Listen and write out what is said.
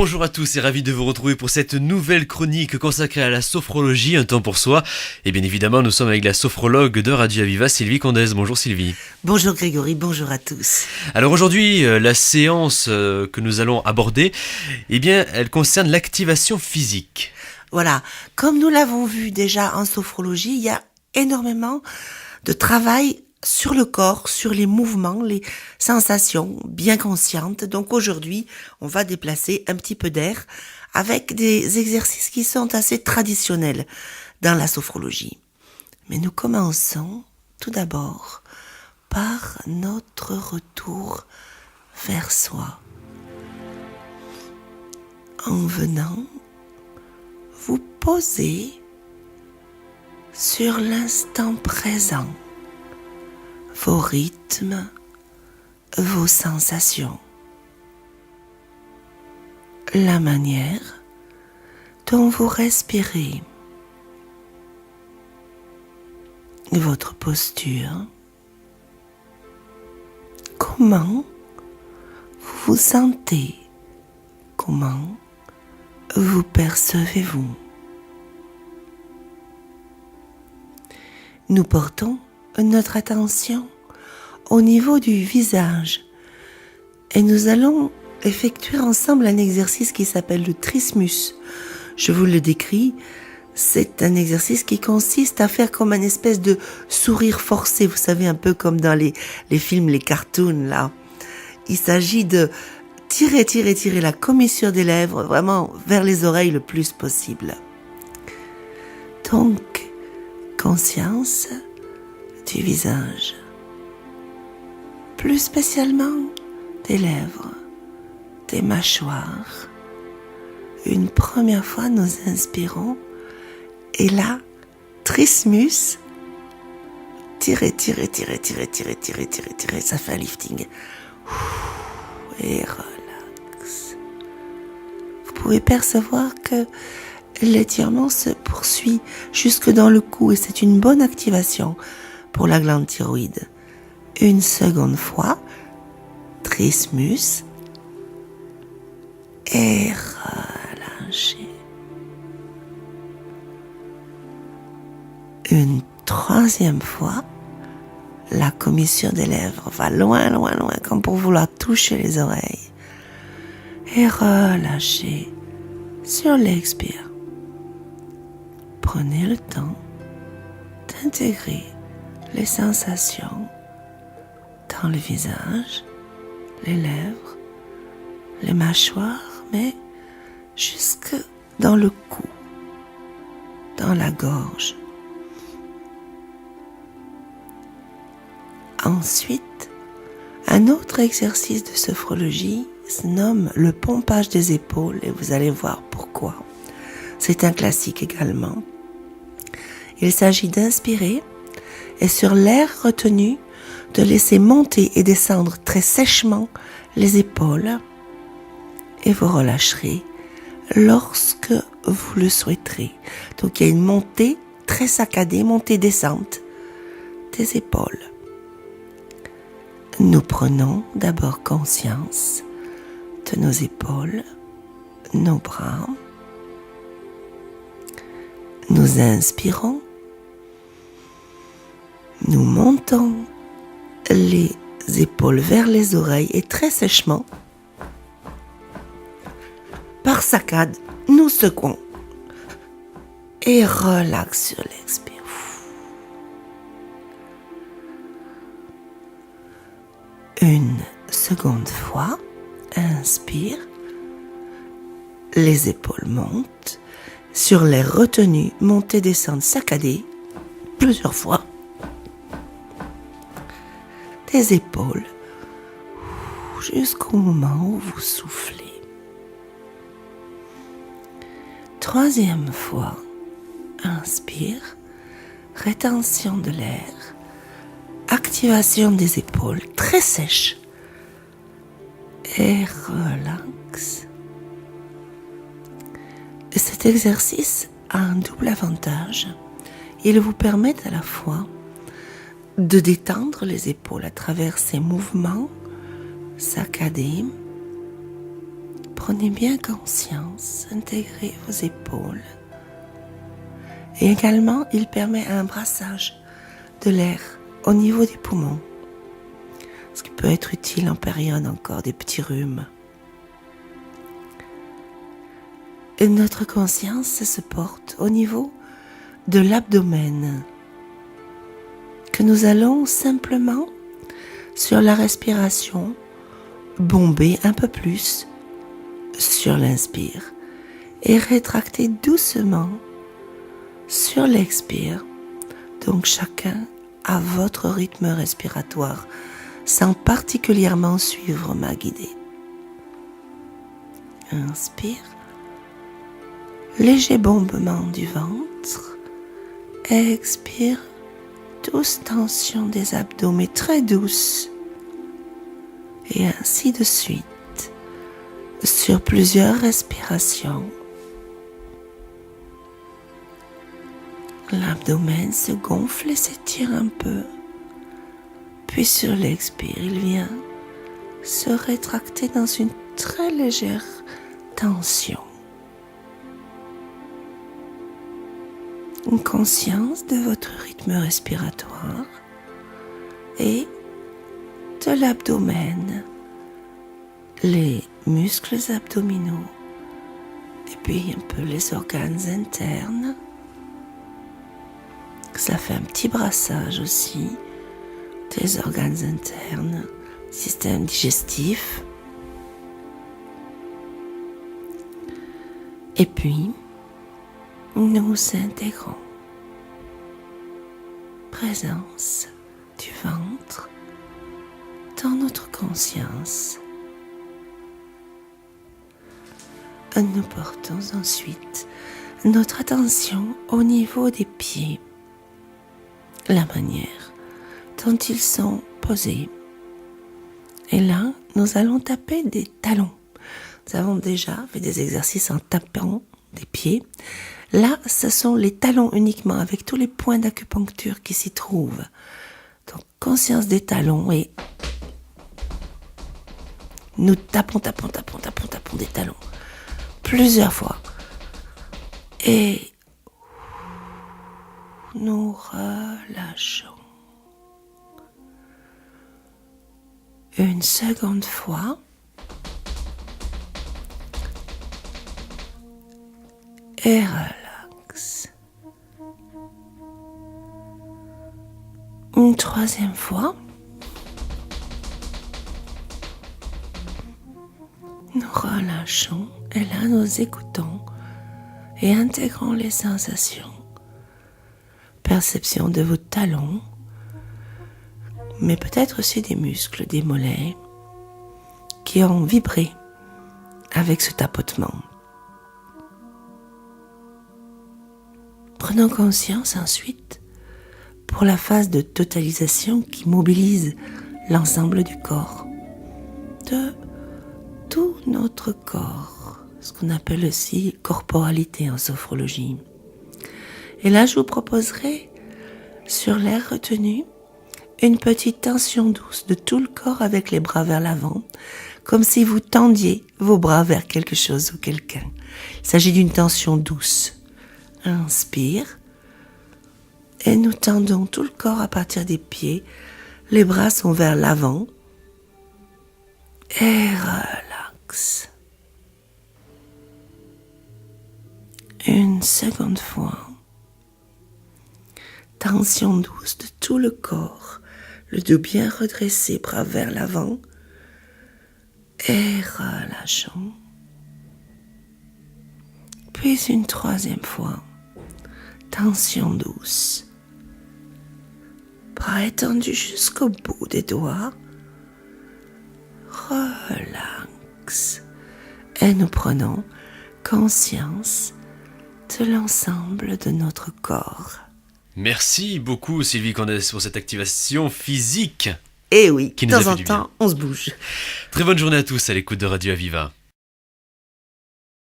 Bonjour à tous et ravi de vous retrouver pour cette nouvelle chronique consacrée à la sophrologie, un temps pour soi. Et bien évidemment, nous sommes avec la sophrologue de Radio Aviva, Sylvie Condès. Bonjour Sylvie. Bonjour Grégory, bonjour à tous. Alors aujourd'hui, la séance que nous allons aborder, eh bien, elle concerne l'activation physique. Voilà, comme nous l'avons vu déjà en sophrologie, il y a énormément de travail sur le corps, sur les mouvements, les sensations bien conscientes. Donc aujourd'hui, on va déplacer un petit peu d'air avec des exercices qui sont assez traditionnels dans la sophrologie. Mais nous commençons tout d'abord par notre retour vers soi. En venant vous poser sur l'instant présent, vos rythmes, vos sensations, la manière dont vous respirez, votre posture, comment vous vous sentez, comment vous percevez-vous. Nous portons notre attention au niveau du visage et nous allons effectuer ensemble un exercice qui s'appelle le trismus. Je vous le décris, c'est un exercice qui consiste à faire comme une espèce de sourire forcé, vous savez, un peu comme dans les films, les cartoons là. Il s'agit de tirer la commissure des lèvres vraiment vers les oreilles le plus possible. Donc, conscience du visage, plus spécialement des lèvres, des mâchoires. Une première fois, nous inspirons et là, trismus, tirer, ça fait un lifting. Et relax. Vous pouvez percevoir que l'étirement se poursuit jusque dans le cou et c'est une bonne activation pour la glande thyroïde. Une seconde fois, trismus et relâchez. Une troisième fois, la commissure des lèvres va loin, comme pour vouloir toucher les oreilles. Et relâchez sur l'expire. Prenez le temps d'intégrer les sensations dans le visage, les lèvres, les mâchoires, mais jusque dans le cou, dans la gorge. Ensuite, un autre exercice de sophrologie se nomme le pompage des épaules et vous allez voir pourquoi. C'est un classique également. Il s'agit d'inspirer et sur l'air retenu, de laisser monter et descendre très sèchement les épaules et vous relâcherez lorsque vous le souhaiterez. Donc il y a une montée très saccadée, montée-descente des épaules. Nous prenons d'abord conscience de nos épaules, nos bras. Nous inspirons. Nous montons les épaules vers les oreilles et très sèchement, par saccade, nous secouons et relax sur l'expire. Une seconde fois, inspire, les épaules montent, sur l'air retenu, montez, descendre, saccader, plusieurs fois. Des épaules jusqu'au moment où vous soufflez. Troisième fois, inspire, rétention de l'air, activation des épaules très sèche et relax. Cet exercice a un double avantage. Il vous permet à la fois de détendre les épaules à travers ces mouvements saccadés. Prenez bien conscience, intégrez vos épaules. Et également, il permet un brassage de l'air au niveau des poumons, ce qui peut être utile en période encore des petits rhumes. Et notre conscience se porte au niveau de l'abdomen, que nous allons simplement, sur la respiration, bomber un peu plus sur l'inspire et rétracter doucement sur l'expire. Donc chacun à votre rythme respiratoire, sans particulièrement suivre ma guidée. Inspire. Léger bombement du ventre. Expire. Douce tension des abdos, mais très douce. Et ainsi de suite, sur plusieurs respirations. L'abdomen se gonfle et s'étire un peu. Puis sur l'expire, il vient se rétracter dans une très légère tension. Une conscience de votre rythme respiratoire et de l'abdomen, les muscles abdominaux et puis un peu les organes internes. Ça fait un petit brassage aussi des organes internes, système digestif. Et puis, nous intégrons présence du ventre dans notre conscience. Nous portons ensuite notre attention au niveau des pieds, la manière dont ils sont posés. Et là, nous allons taper des talons. Nous avons déjà fait des exercices en tapant des pieds. Là, ce sont les talons uniquement, avec tous les points d'acupuncture qui s'y trouvent. Donc, conscience des talons et nous tapons des talons plusieurs fois. Et nous relâchons. Une seconde fois. Et relax. Une troisième fois. Nous relâchons et là nous écoutons et intégrons les sensations. Perception de vos talons, mais peut-être aussi des muscles, des mollets qui ont vibré avec ce tapotement. Prenons conscience ensuite pour la phase de totalisation qui mobilise l'ensemble du corps, de tout notre corps, ce qu'on appelle aussi corporalité en sophrologie. Et là, je vous proposerai, sur l'air retenu, une petite tension douce de tout le corps avec les bras vers l'avant, comme si vous tendiez vos bras vers quelque chose ou quelqu'un. Il s'agit d'une tension douce. Inspire. Et nous tendons tout le corps à partir des pieds. Les bras sont vers l'avant. Et relax. Une seconde fois. Tension douce de tout le corps. Le dos bien redressé, bras vers l'avant. Et relâchons. Puis une troisième fois. Tension douce. Bras étendus jusqu'au bout des doigts. Relax. Et nous prenons conscience de l'ensemble de notre corps. Merci beaucoup Sylvie Condès pour cette activation physique. Et oui, qui de nous a temps fait en du bien. temps, on se bouge. Très bonne journée à tous à l'écoute de Radio Aviva.